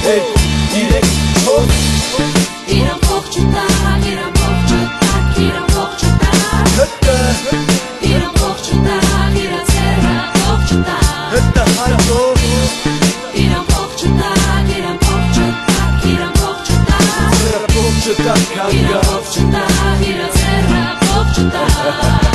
Direkt hoch Iram bohçutak, iram bohçutak, iram bohçutak Hıttı Iram bohçutak, iram serra bohçutak Hıttı hayto Iram bohçutak, iram bohçutak, iram bohçutak Serra bohçutak kanka Iram bohçutak, iram serra bohçutak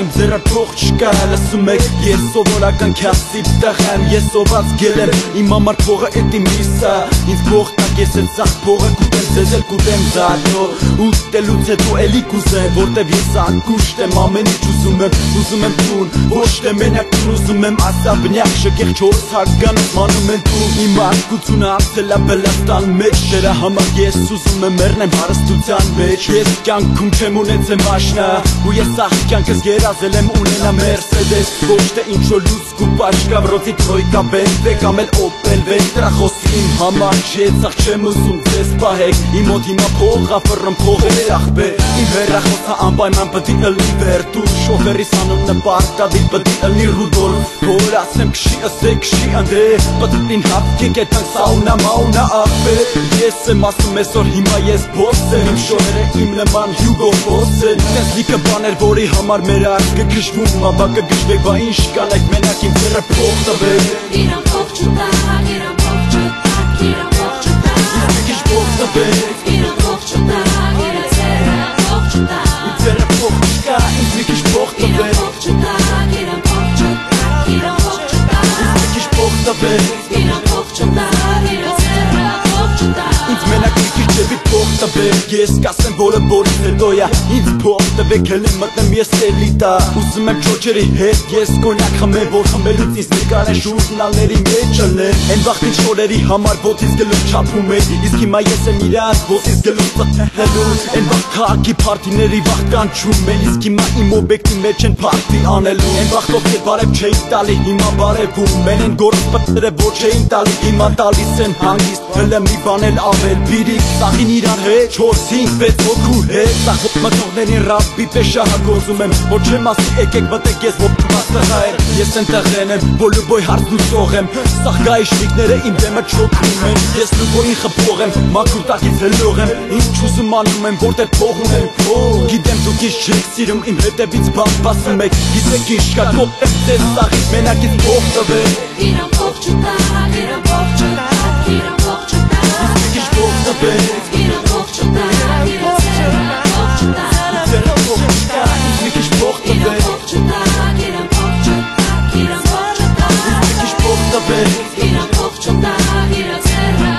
Im ձերը փող չկա լսում եք ես սովորական քասիպ տղեմ ես սոված գելեմ իմ համար փողը էդ իմ լիսա ինձ փող տակ ես էլ սաղ փողը կուտեմ ձեզ էլ կուտեմ զատո ուտելուց հետո էլի կուզեմ որտեվ ես անկուշտ եմ ամեն ինչ ուզում եմ տուն ոչ թե մենակ տուն ուզում եմ ասաբնյակ շկեղ 4 հարգան մանում են տուն իմ արկությունը անցել է Բելաստան մեջ դրա համար ես ուզում եմ մեռնեմ հարստության մեջ ես կյանքում չեմ ունեցել մաշնա ու ես աղջանքս գերազել եմ ունենա Mercedes ոչ թե ինչ-որ լուսկու պաշկա վրոցի տրոյկա բենտե կամ էլ օպել վենտրա խոսի իմ համար չէ ծաղ չեմ ուզում ձեզ պահեք իմ մոտ հիմա փող ախրım փողեր ախբե իմ հեռախոսը անպայման պետք է ըլի վերտուր շոֆերիս անունը պարտադիր պետք է ըլի Ռուդոլֆ որ ասեմ քշի ասեք քշի անդե պետք է հապկեք այդքան սաունա մաունա ախբե ես եմ ասում այսօր հիմա ես բոս եմ իմ շորերը իմ նման Հյուգո Բոս են ես լիքը բաներ որի համար մեր արկը գժվում ապա կգժվեք բա ինչ կանեք մենակ իմ ձերը փող տվեք Iram bohçutak, iram bohçutak, iram bohçutak Ինձ մի քիչ փող տվեք Iram bohçutak, iram serra bohçutak Իմ ձերը փող չկա ինձ մի քիչ փող Iram տվեք bohçutak, iram bohçutak, iram bohçutak Ինձ մի քիչ փող տվեք Iram bohçutak, iram serra bohçutak Ինձ մենակ մի քիչ չեպի փող տվեք ես կասեմ որը որից հետո յա ինձ փող տվեք հենց մտնեմ ես էլիտա ուզում եմ ճոճերի հետ ես կոնյակ խմեմ որ խմելուց ինձ նկարեն ժուրնալների մեջ ելնեն այն վաղտին շորերի համար ոտից գլուխ չափում է իսկ հիմա ես եմ իրանց ոտից գլուխ տտնելու այն վաղ քաղաքի փարթիների վաղ կանչում են իսկ հիմա իմ օբյեկտի մեջ են փարթի անելու այն վաղտով դե բարև չէին տալի հիմա բարևում մեն են գործ պտները ոչ չէին տալի հիմա տալիս են հանգիստ հլը մի բան էլ ավել բիրիկ սաղին իրան հետ 4-5 հոգու հետ սաղ մտողներին ռաբի պես շահագործում եմ որ չեմ ասի եկեք մտեք ես ոտված տղայր ես ընտեղեն եմ որ լուբոյ հարցն ու սող եմ սաղ գայիշնիկները իմ դեմը չոքնում են ես լուբոյին խփող եմ մաքուր տակից հլող եմ ինչ ուզում անում եմ որտեղ փող ունեմ փող գիտեմ դուք ինձ չեք սիրում իմ հետևից բասում եք գիտեք ինչ կա կոպտեմ ձեզ սաղից մենակից փող տվեք Iram bohçutak, iram bohçutak, iram bohçutak մի քիչ փող տվեք Iram bohçutak, iram serra bohçutak ձերը փող չկա ինձ մի քիչ փող Iram տվեք bohçutak, iram bohçutak, iram bohçutak մի քիչ փող տվեք Iram bohçutak, iram serra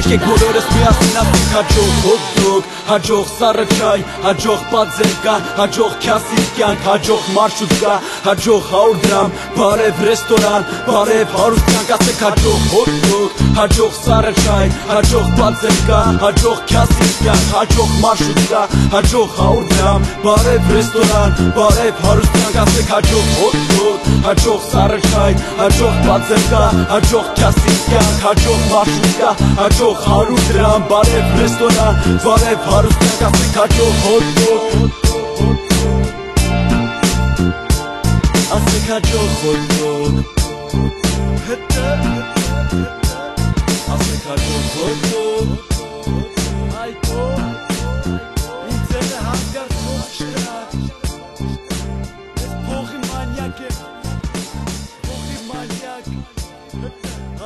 Եկեք bohçutak բոլորս միասին ասենք հաջող հոտ-դոգ, հաջող սառը չայ, հաջող բաձերկան, հաջող քյասի կյանք, հաջող մարշրուտկա, հաջող 100 դրամ, բարև ռեստորան, բարև հարուստ կյանք, ասենք հաջող հոտ-դոգ, հաջող սառը չայ, հաջող բաձերկան, հաջող քյասի կյանք, հաջող մարշրուտկա, հաջող 100 դրամ, բարև ռեստորան, բարև հարուստ կյանք, ասենք հաջող հոտ-դոգ, հաջող սառը չայ, հաջող բաձերկան, հաջող քյասի կյանք, հաջող մարշրուտկա, հաջող 100 դրամ, բարև ռեստորան, բարև հարուստ կյանք, ասենք հաջող հոտ-դոգ ասենք հաջող հոտ-դոգ ասենք հաջող հոտ-դոգ այդո ինձ ձերը հանգար փող չտրակ ես փողի մանյակ եմ փողի մանյակ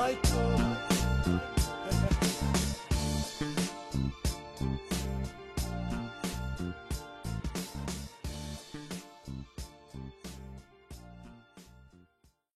այդո